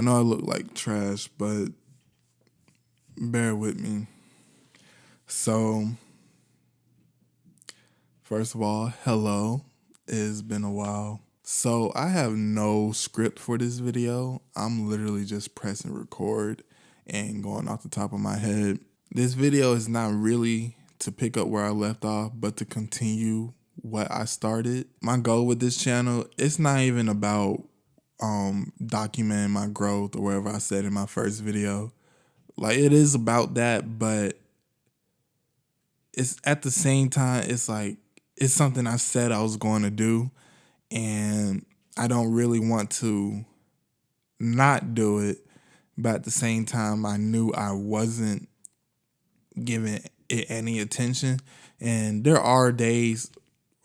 know I look like trash, but bear with me. So, first of all, hello. It's been a while. So, I have no script for this video. I'm literally just pressing record and going off the top of my head. This video is not really to pick up where I left off, but to continue what I started. My goal with this channel, it's not even about documenting my growth or whatever I said in my first video. Like, it is about that, but it's at the same time, it's like, it's something I said I was going to do, and I don't really want to not do it, but at the same time, I knew I wasn't giving it any attention. And there are days,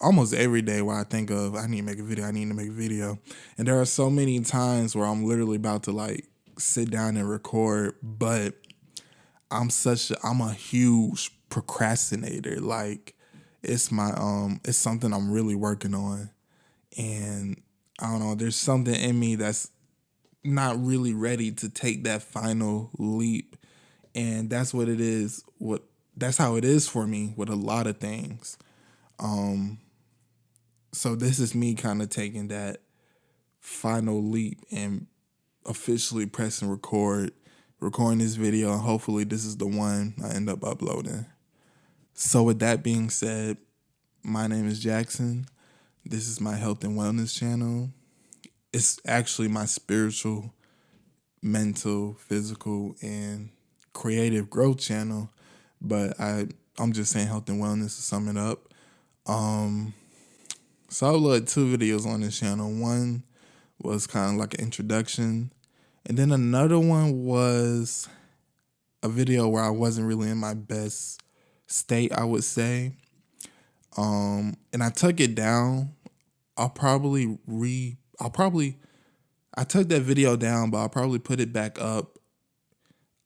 almost every day, where I think of, I need to make a video. And there are so many times where I'm literally about to like sit down and record, but I'm a huge procrastinator. Like, it's something I'm really working on. And I don't know, there's something in me that's not really ready to take that final leap. And that's what it is. That's how it is for me with a lot of things. So this is me kind of taking that final leap and officially pressing recording this video, and hopefully this is the one I end up uploading. So with that being said, my name is Jackson. This is my health and wellness channel. It's actually my spiritual, mental, physical, and creative growth channel, but I'm just saying health and wellness to sum it up. So I uploaded 2 videos on this channel. One was kind of like an introduction, and then another one was a video where I wasn't really in my best state, I would say. And I took it down. I took that video down, but I'll probably put it back up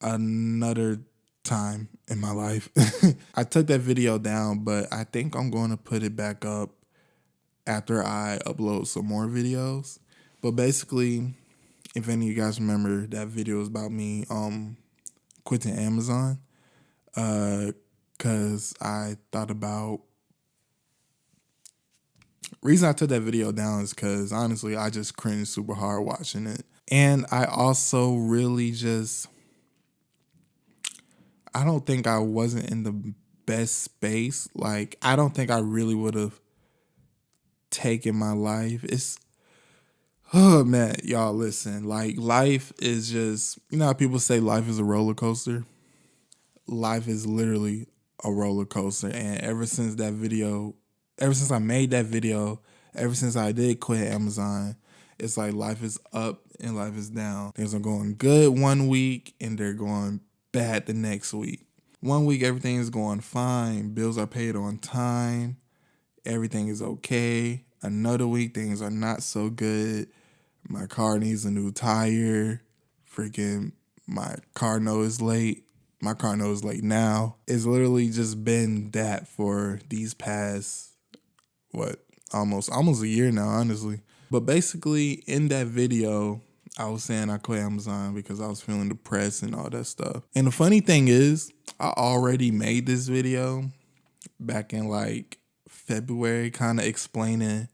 another time in my life. I took that video down, but I think I'm going to put it back up after I upload some more videos. But basically, if any of you guys remember, that video was about me quitting Amazon, because I thought about, reason I took that video down is because honestly I just cringed super hard watching it. And I also really I don't think I wasn't in the best space. Like, I don't think I really would have taken my life. Oh man, y'all listen, like, life is just, you know how people say life is a roller coaster? Life is literally a roller coaster. And ever since I made that video, ever since I did quit Amazon, it's like life is up and life is down. Things are going good one week and they're going bad the next week. One week everything is going fine, bills are paid on time, everything is okay. Another week things are not so good. My car needs a new tire. Freaking my car note is late. My car note is late now. It's literally just been that for these past, almost a year now, honestly. But basically, in that video, I was saying I quit Amazon because I was feeling depressed and all that stuff. And the funny thing is, I already made this video back in like February, kind of explaining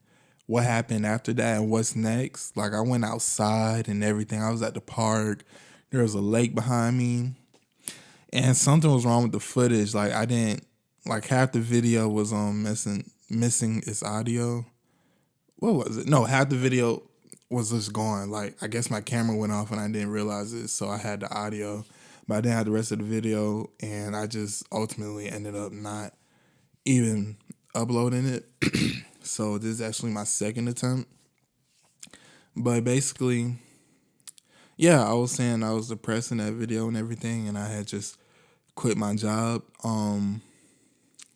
what happened after that and what's next. Like, I went outside and everything. I was at the park. There was a lake behind me. And something was wrong with the footage. Like, I didn't, like, half the video was missing its audio. What was it? No, half the video was just gone. Like, I guess my camera went off and I didn't realize it, so I had the audio, but I didn't have the rest of the video, and I just ultimately ended up not even uploading it. So this is actually my second attempt. But basically, yeah, I was saying I was depressed in that video and everything, and I had just quit my job.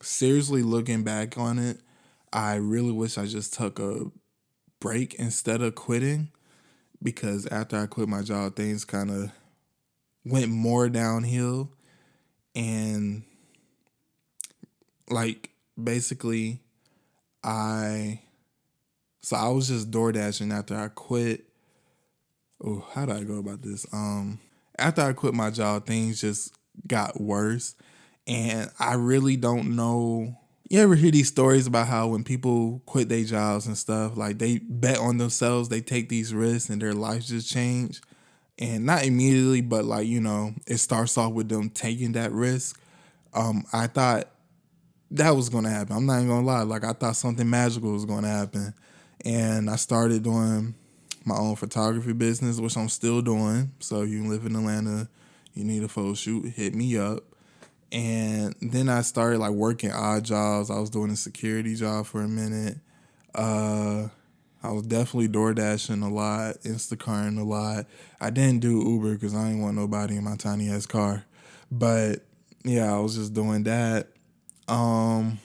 Seriously, looking back on it, I really wish I just took a break instead of quitting, because after I quit my job, things kind of went more downhill. And like, basically, I was just door dashing after I quit. Oh, how did I go about this? After I quit my job, things just got worse, and I really don't know. You ever hear these stories about how when people quit their jobs and stuff, like they bet on themselves, they take these risks, and their lives just change, and not immediately, but like it starts off with them taking that risk. I thought that was gonna happen. I'm not even gonna lie. Like I thought something magical was gonna happen, and I started doing my own photography business, which I'm still doing. So you live in Atlanta, you need a photo shoot, hit me up. And then I started like working odd jobs. I was doing a security job for a minute. Uh, I was definitely door dashing a lot, Instacarting a lot. I didn't do Uber because I didn't want nobody in my tiny ass car. But yeah, I was just doing that. Um,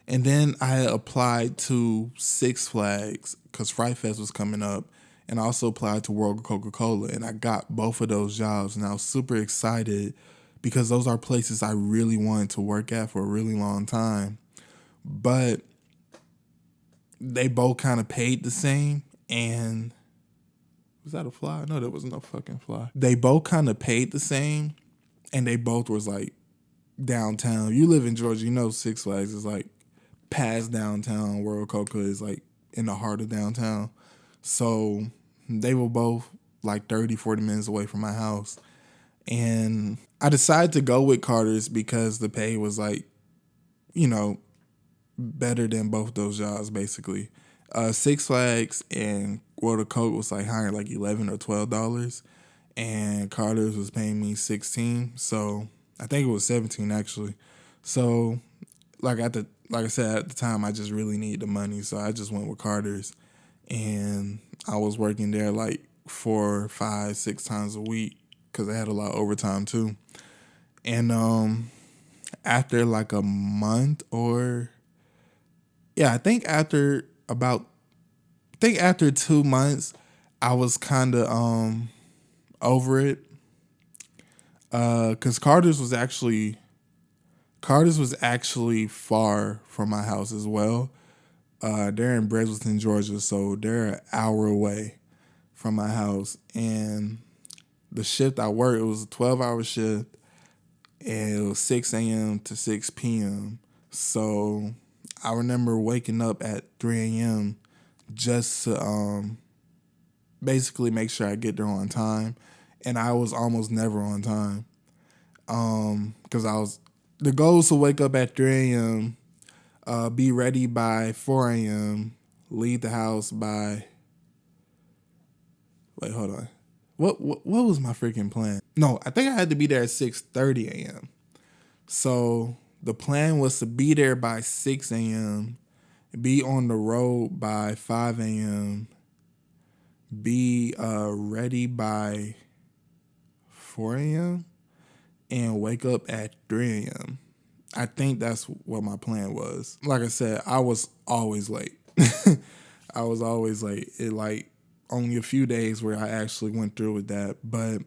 and then I had applied to Six Flags because Fright Fest was coming up. And I also applied to World Coca-Cola. And I got both of those jobs. And I was super excited because those are places I really wanted to work at for a really long time. But they both kind of paid the same. And was that a fly? No, there was no fucking fly. They both kind of paid the same. And they both was like downtown. You live in Georgia, you know Six Flags is like past downtown. World Coca is like in the heart of downtown. So they were both like 30, 40 minutes away from my house. And I decided to go with Carter's because the pay was like, you know, better than both those jobs basically. Six Flags and World of Coke was like hiring like $11 or $12, and Carter's was paying me 16. So I think it was 17 actually. So like I said at the time, I just really needed the money, so I just went with Carter's, and I was working there like 4, 5, 6 times a week because I had a lot of overtime too. And after like a month or yeah, I think after 2 months, I was kind of over it. Cause Carter's was actually far from my house as well. They're in Breslin, Georgia, so they're an hour away from my house. And the shift I worked, it was a 12-hour shift, and it was 6 a.m. to 6 p.m. So I remember waking up at 3 a.m. just to basically make sure I get there on time. And I was almost never on time. Because the goal was to wake up at 3 a.m., be ready by 4 a.m., leave the house by, wait, hold on. What was my freaking plan? No, I think I had to be there at 6:30 a.m. So the plan was to be there by 6 a.m., be on the road by 5 a.m., be ready by 4 a.m., and wake up at 3 a.m. I think that's what my plan was. Like I said, I was always late. I was always late. It like only a few days where I actually went through with that. But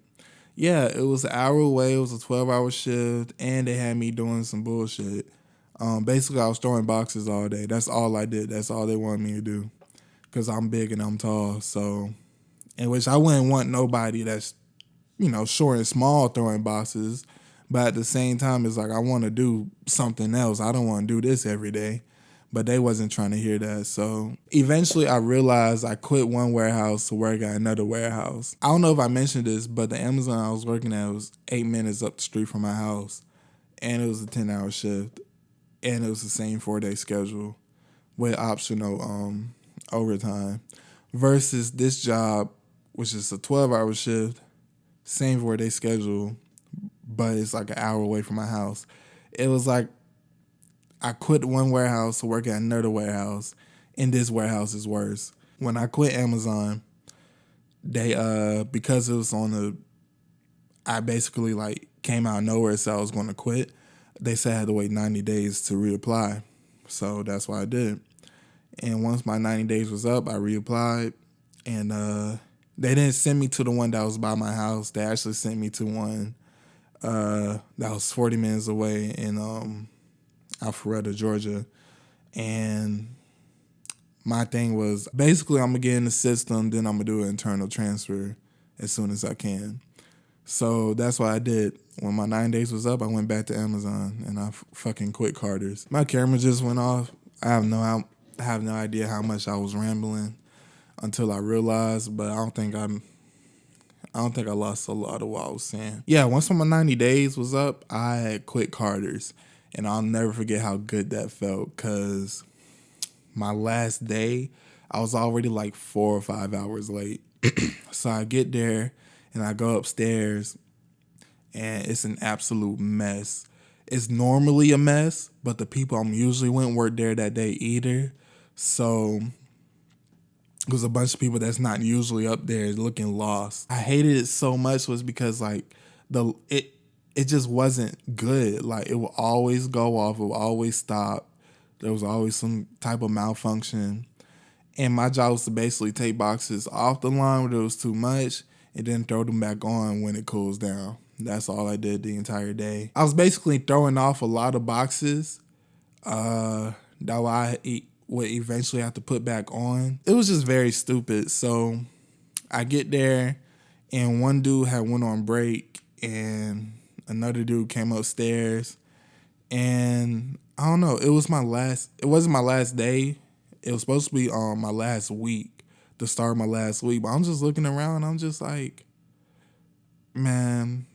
yeah, it was an hour away. It was a 12-hour shift, and they had me doing some bullshit. Basically, I was throwing boxes all day. That's all I did. That's all they wanted me to do because I'm big and I'm tall. So, in which I wouldn't want nobody that's short and small throwing boxes. But at the same time, it's like I want to do something else. I don't want to do this every day. But they wasn't trying to hear that. So eventually I realized I quit one warehouse to work at another warehouse. I don't know if I mentioned this, but the Amazon I was working at was 8 minutes up the street from my house. And it was a 10-hour shift. And it was the same 4-day schedule with optional overtime. Versus this job, which is a 12-hour shift, same 4-day schedule, but it's like an hour away from my house. It was like I quit one warehouse to work at another warehouse, and this warehouse is worse. When I quit Amazon, they because it was on the I basically like came out of nowhere, so I was going to quit. They said I had to wait 90 days to reapply, so that's what I did. And once my 90 days was up, I reapplied, and they didn't send me to the one that was by my house. They actually sent me to one that was 40 minutes away in Alpharetta, Georgia. And my thing was basically I'm gonna get in the system, then I'm gonna do an internal transfer as soon as I can. So that's what I did. When my 9 days was up, I went back to Amazon and I fucking quit Carter's. My camera just went off. I have no idea how much I was rambling until I realized, but I don't think I lost a lot of what I was saying. Yeah, once my 90 days was up, I had quit Carter's, and I'll never forget how good that felt. Cause my last day, I was already like 4 or 5 hours late. So I get there and I go upstairs and it's an absolute mess. It's normally a mess, but the people I'm usually with weren't there that day either. So there's a bunch of people that's not usually up there looking lost. I hated it so much was because like it just wasn't good. Like it would always go off, it would always stop. There was always some type of malfunction. And my job was to basically take boxes off the line where there was too much and then throw them back on when it cools down. That's all I did the entire day. I was basically throwing off a lot of boxes that I would eventually have to put back on. It was just very stupid. So I get there and one dude had went on break and another dude came upstairs and I don't know, it wasn't my last day. It was supposed to be my last week, the start of my last week. But I'm just looking around. I'm just like, man,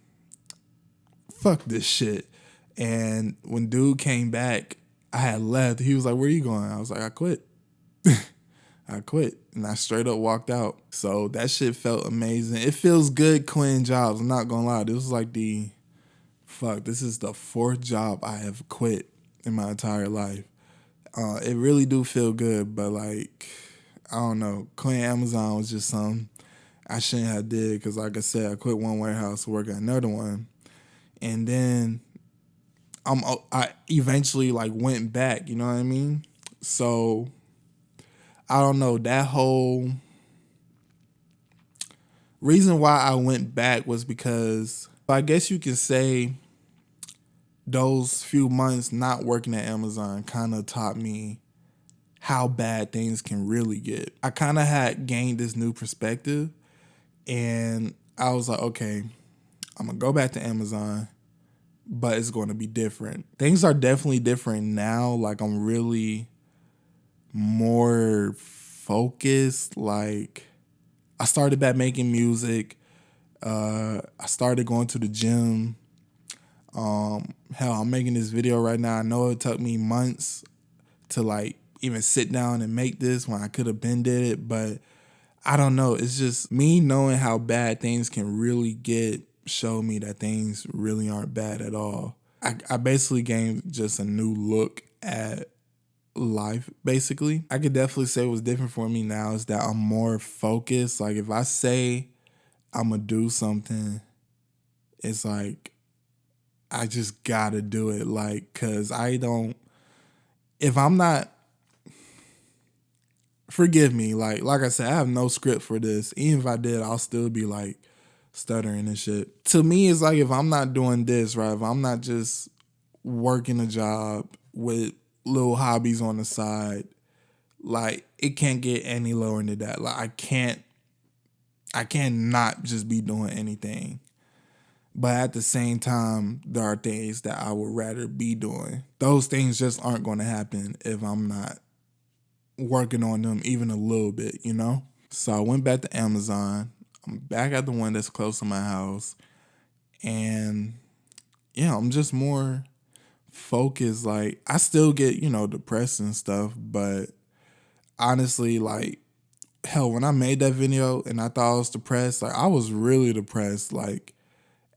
fuck this shit. And when dude came back, I had left. He was like, where you going? I was like, I quit. I quit. And I straight up walked out. So that shit felt amazing. It feels good quitting jobs. I'm not going to lie. This is like this is the fourth job I have quit in my entire life. It really do feel good, but like, I don't know. Quitting Amazon was just something I shouldn't have did because, like I said, I quit one warehouse to work at another one, and then I eventually like went back. You know what I mean? So I don't know. That whole reason why I went back was because I guess you could say those few months not working at Amazon kind of taught me how bad things can really get. I kind of had gained this new perspective and I was like, okay, I'm going to go back to Amazon, but it's going to be different. Things are definitely different now. Like I'm really more focused. Like I started back making music. I started going to the gym. Hell, I'm making this video right now. I know it took me months to like even sit down and make this when I could have been did it, but I don't know. It's just me knowing how bad things can really get showed me that things really aren't bad at all. I basically gained just a new look at life, basically. I could definitely say what's different for me now is that I'm more focused. Like if I say I'm going to do something, it's like I just gotta do it, like, cause if I'm not, forgive me, like I said, I have no script for this. Even if I did, I'll still be like stuttering and shit. To me, it's like if I'm not doing this, right, if I'm not just working a job with little hobbies on the side, like it can't get any lower than that. Like I can't not just be doing anything. But at the same time, there are things that I would rather be doing. Those things just aren't going to happen if I'm not working on them even a little bit, you know? So I went back to Amazon. I'm back at the one that's close to my house. And yeah, I'm just more focused. Like I still get, depressed and stuff. But honestly, like, hell, when I made that video and I thought I was depressed, like I was really depressed. Like,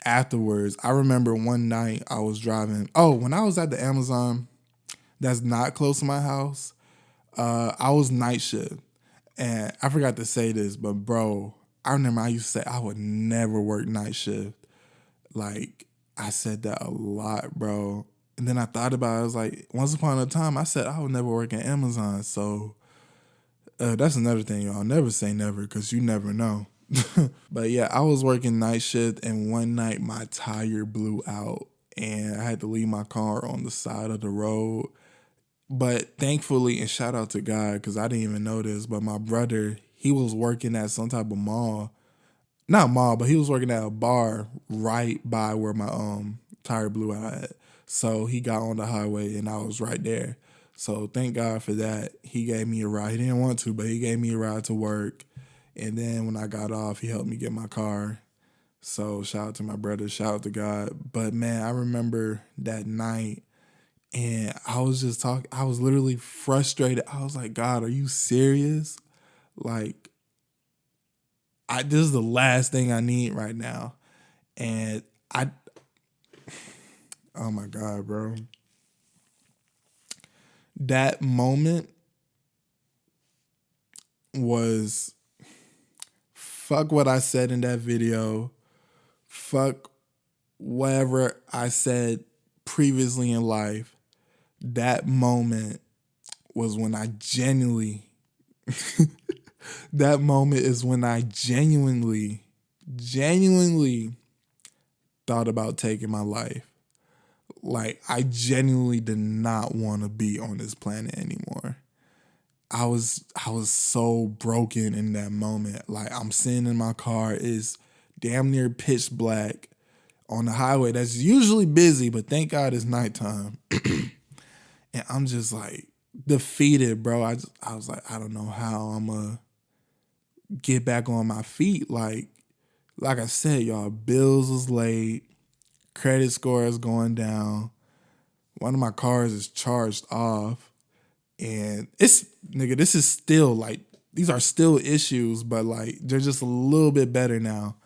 afterwards, I remember one night I was driving. Oh, when I was at the Amazon that's not close to my house, I was night shift. And I forgot to say this, but bro, I remember I used to say I would never work night shift. Like, I said that a lot, bro. And then I thought about it. I was like, once upon a time, I said I would never work at Amazon. So that's another thing, y'all. Never say never because you never know. But yeah, I was working night shift and one night my tire blew out and I had to leave my car on the side of the road. But thankfully, and shout out to God, because I didn't even know this, but my brother, he was working at some type of mall. Not mall, but he was working at a bar right by where my tire blew out at. So he got on the highway and I was right there. So thank God for that. He gave me a ride. He didn't want to, but he gave me a ride to work. And then when I got off, he helped me get my car. So shout out to my brother, shout out to God. But man, I remember that night and I was just talking, I was literally frustrated. I was like, God, are you serious? Like, this is the last thing I need right now. And I, oh my God, bro. That moment was fuck what I said in that video. Fuck whatever I said previously in life. That moment was when I genuinely, that moment is when I genuinely thought about taking my life. Like, I genuinely did not want to be on this planet anymore. I was so broken in that moment. Like, I'm sitting in my car, it's damn near pitch black on the highway that's usually busy, but thank God it's nighttime. And I'm just like defeated, bro. I was like, I don't know how I'm gonna get back on my feet. Like I said, y'all, bills was late, credit score is going down. One of my cars is charged off. And it's nigga, this is still like these are still issues, but like they're just a little bit better now.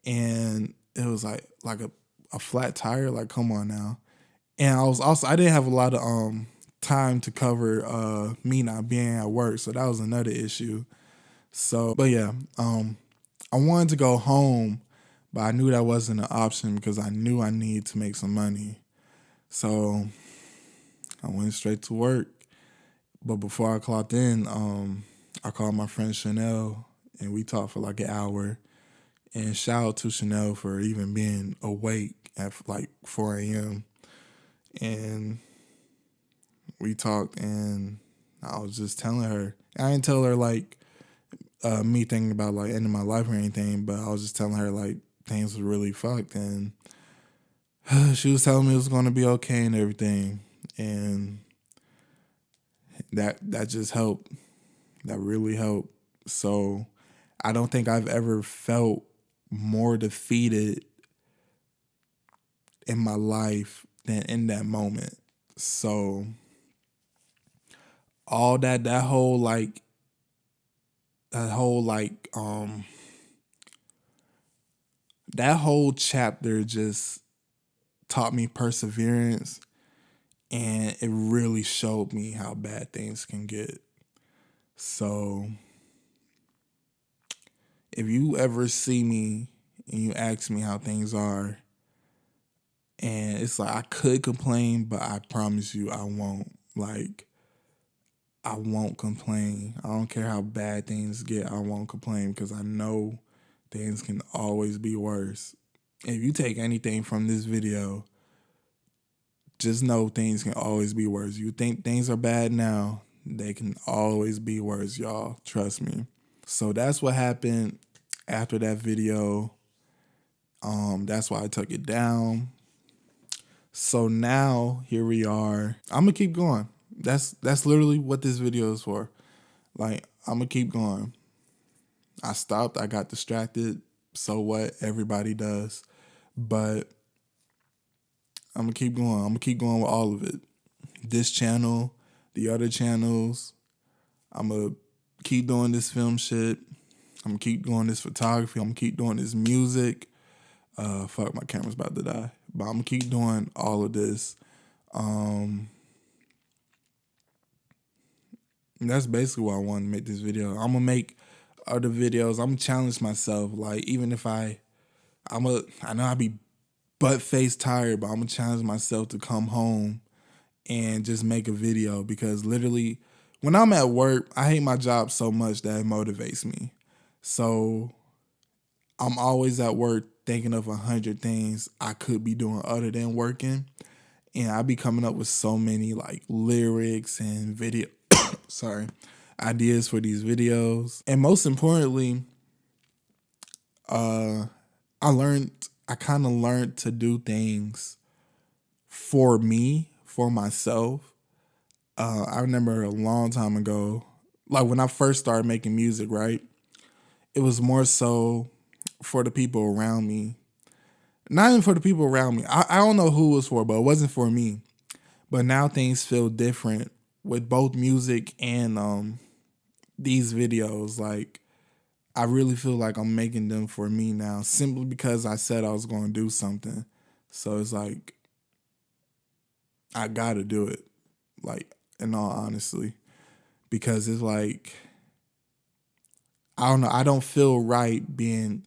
And it was like a flat tire, like come on now. And I didn't have a lot of time to cover me not being at work, so that was another issue. So but yeah, I wanted to go home, but I knew that wasn't an option because I knew I needed to make some money. So I went straight to work. But before I clocked in, I called my friend Chanel and we talked for like an hour. And shout out to Chanel for even being awake at like 4 a.m. And we talked and I was just telling her. I didn't tell her like me thinking about like ending my life or anything, but I was just telling her like things were really fucked. And she was telling me it was going to be okay and everything. And that just helped. That really helped. So I don't think I've ever felt more defeated in my life than in that moment. So all that whole like that whole chapter just taught me perseverance and it really showed me how bad things can get. So if you ever see me and you ask me how things are, and it's like I could complain, but I promise you I won't. Like, I won't complain. I don't care how bad things get, I won't complain because I know things can always be worse. If you take anything from this video, just know things can always be worse. You think things are bad now, they can always be worse, y'all. Trust me. So that's what happened after that video. That's why I took it down. So now here we are. I'm gonna keep going. That's literally what this video is for. Like, I'm gonna keep going. I stopped. I got distracted. So what? Everybody does. But I'm gonna keep going. I'm gonna keep going with all of it. This channel, the other channels. I'm gonna keep doing this film shit. I'm gonna keep doing this photography. I'm gonna keep doing this music. Fuck, my camera's about to die. But I'm gonna keep doing all of this. And that's basically why I wanted to make this video. I'm gonna make other videos. I'm gonna challenge myself. Like, even if I know I be butt face tired, but I'm gonna challenge myself to come home and just make a video because literally when I'm at work, I hate my job so much that it motivates me. So I'm always at work thinking of 100 things I could be doing other than working. And I be coming up with so many like lyrics and video sorry, ideas for these videos. And most importantly, I kind of learned to do things for me, for myself. I remember a long time ago, like when I first started making music, right? It was more so for the people around me. Not even for the people around me. I don't know who it was for, but it wasn't for me. But now things feel different with both music and these videos. Like I really feel like I'm making them for me now, simply because I said I was going to do something. So it's like I got to do it. Like in all honesty, because it's like I don't know. I don't feel right being.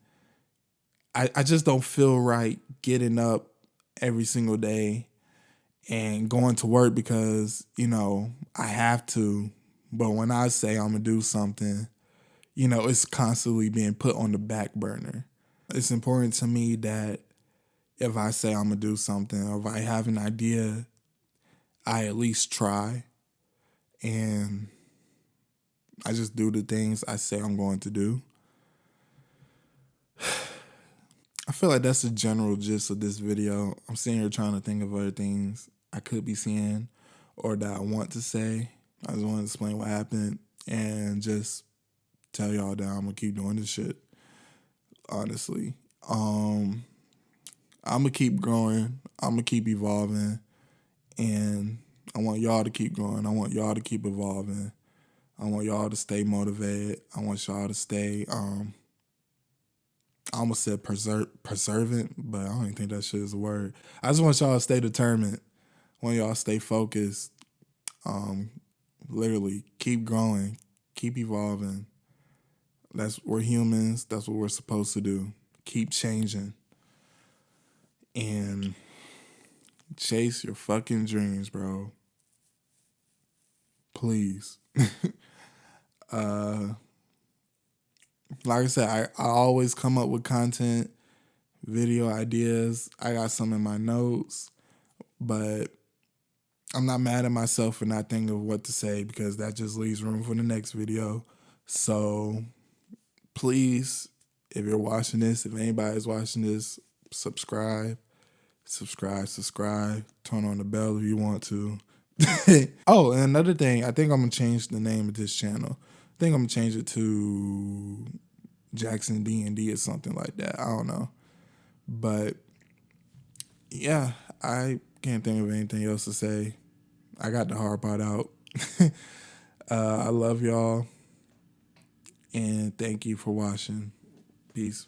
I just don't feel right getting up every single day and going to work because, I have to. But when I say I'm going to do something, it's constantly being put on the back burner. It's important to me that if I say I'm going to do something or if I have an idea, I at least try and I just do the things I say I'm going to do. I feel like that's the general gist of this video. I'm sitting here trying to think of other things I could be saying or that I want to say. I just want to explain what happened and just tell y'all that I'm gonna keep doing this shit. Honestly, I'm gonna keep growing. I'm gonna keep evolving, and I want y'all to keep growing. I want y'all to keep evolving. I want y'all to stay motivated. I want y'all to stay. I almost said perseverant, but I don't even think that shit is a word. I just want y'all to stay determined. I want y'all to stay focused. Literally, keep growing, keep evolving. We're humans. That's what we're supposed to do. Keep changing and chase your fucking dreams, bro. Please. Like I said, I always come up with content, video ideas. I got some in my notes, but I'm not mad at myself for not thinking of what to say because that just leaves room for the next video. So please, if you're watching this, if anybody's watching this, subscribe. Turn on the bell if you want to. Oh, and another thing, I think I'm gonna change the name of this channel. I think I'm gonna change it to Jackson D&D or something like that. I don't know. But yeah, I can't think of anything else to say. I got the hard part out. I love y'all and thank you for watching. Peace.